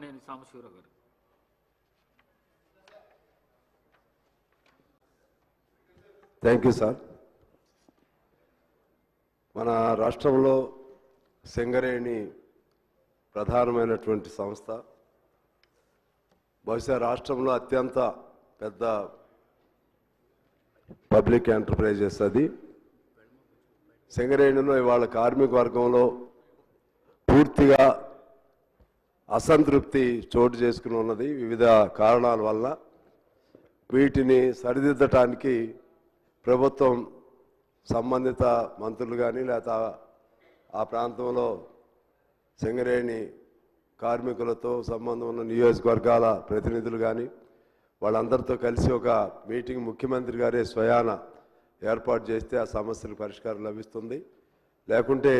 తమ్మినేని సాంబశివరావు గారు. Thank you sir. మన రాష్ట్రంలో సింగరేణి ప్రధానమైనటువంటి సంస్థ. బహుశా రాష్ట్రంలో అత్యంత పెద్ద పబ్లిక్ ఎంటర్ప్రైజెస్ అది. సింగరేణిలో ఇవాళ కార్మిక వర్గంలో పూర్తిగా అసంతృప్తి చోటు చేసుకుని ఉన్నది వివిధ కారణాల వల్ల. వీటిని సరిదిద్దటానికి ప్రభుత్వం సంబంధిత మంత్రులు కానీ లేదా ఆ ప్రాంతంలో సింగరేణి కార్మికులతో సంబంధం ఉన్న నియోజకవర్గాల ప్రతినిధులు కానీ వాళ్ళందరితో కలిసి ఒక మీటింగ్ ముఖ్యమంత్రి గారే స్వయాన ఏర్పాటు చేస్తే ఆ సమస్యలకు పరిష్కారం లభిస్తుంది. లేకుంటే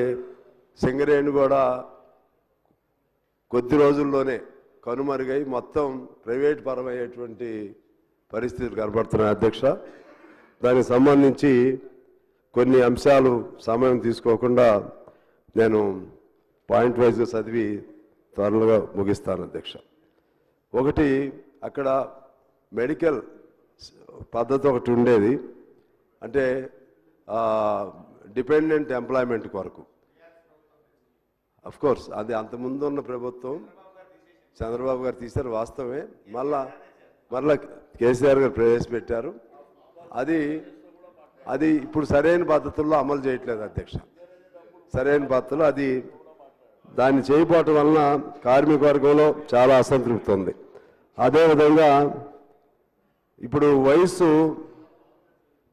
సింగరేణి కూడా కొద్ది రోజుల్లోనే కనుమరుగై మొత్తం ప్రైవేట్ పరమయ్యేటువంటి పరిస్థితులు కనబడుతున్నాయి అధ్యక్ష. దానికి సంబంధించి కొన్ని అంశాలు సమయం తీసుకోకుండా నేను పాయింట్ వైజ్గా చదివి త్వరగా ముగిస్తాను అధ్యక్ష. ఒకటి, అక్కడ మెడికల్ పద్ధతి ఒకటి ఉండేది, అంటే డిపెండెంట్ ఎంప్లాయ్మెంట్ కొరకు. కోర్స్ అది అంతకుముందు ఉన్న ప్రభుత్వం చంద్రబాబు గారు తీశారు, వాస్తవమే. మళ్ళా కేసీఆర్ గారు ప్రవేశపెట్టారు. అది ఇప్పుడు సరైన పద్ధతుల్లో అమలు చేయట్లేదు అధ్యక్ష. సరైన పద్ధతులు అది దాన్ని చేయకపోవటం వలన కార్మిక వర్గంలో చాలా అసంతృప్తి ఉంది. అదేవిధంగా ఇప్పుడు వయసు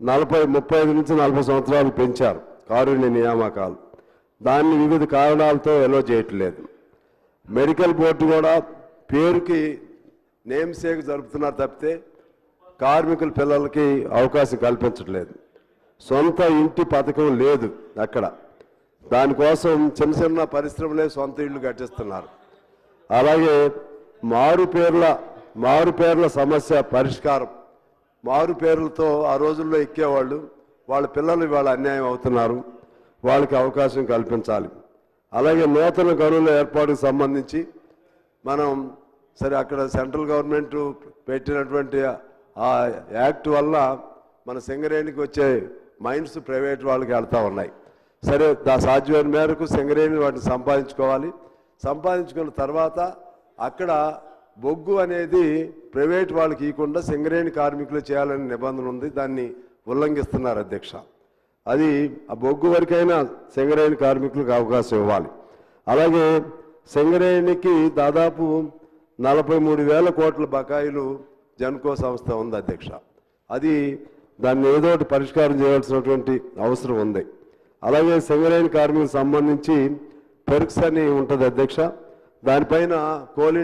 35 నుంచి 40 సంవత్సరాలు పెంచారు కారుణ్య నియామకాలు. దాన్ని వివిధ కారణాలతో ఎలో చేయట్లేదు. మెడికల్ బోర్డు కూడా పేరుకి నేమ్ సేక్ జరుపుతున్నారు తప్పితే కార్మికుల పిల్లలకి అవకాశం కల్పించట్లేదు. సొంత ఇంటి పథకం లేదు అక్కడ. దానికోసం చిన్న చిన్న పరిశ్రమలే సొంత ఇళ్ళు కట్టిస్తున్నారు. అలాగే మారు పేర్ల సమస్య పరిష్కారం. మారు పేర్లతో ఆ రోజుల్లో ఎక్కేవాళ్ళు, వాళ్ళ పిల్లలు ఇవాళ అన్యాయం అవుతున్నారు. వాళ్ళకి అవకాశం కల్పించాలి. అలాగే నూతన గనుల ఏర్పాటుకు సంబంధించి మనం సరే అక్కడ సెంట్రల్ గవర్నమెంట్ పెట్టినటువంటి ఆ యాక్ట్ వల్ల మన సింగరేణికి వచ్చే మైన్స్ ప్రైవేట్ వాళ్ళకి వెళ్తూ ఉన్నాయి. సరే సాధ్యమైన మేరకు సింగరేణి వాటిని సంపాదించుకోవాలి. సంపాదించుకున్న తర్వాత అక్కడ బొగ్గు అనేది ప్రైవేట్ వాళ్ళకి ఇవ్వకుండా సింగరేణి కార్మికులు చేయాలనే నిబంధన ఉంది. దాన్ని ఉల్లంఘిస్తున్నారు అధ్యక్ష. అది ఆ బొగ్గు వరకైనా సింగరేణి కార్మికులకు అవకాశం ఇవ్వాలి. అలాగే సింగరేణికి దాదాపు 43,000 కోట్ల బకాయిలు జెన్కో సంస్థ ఉంది అధ్యక్ష. దాన్ని ఏదో ఒకటి పరిష్కారం చేయాల్సినటువంటి అవసరం ఉంది. అలాగే సింగరేణి కార్మికులకు సంబంధించి పెర్క్స్ అని ఉంటుంది అధ్యక్ష. దానిపైన కోల్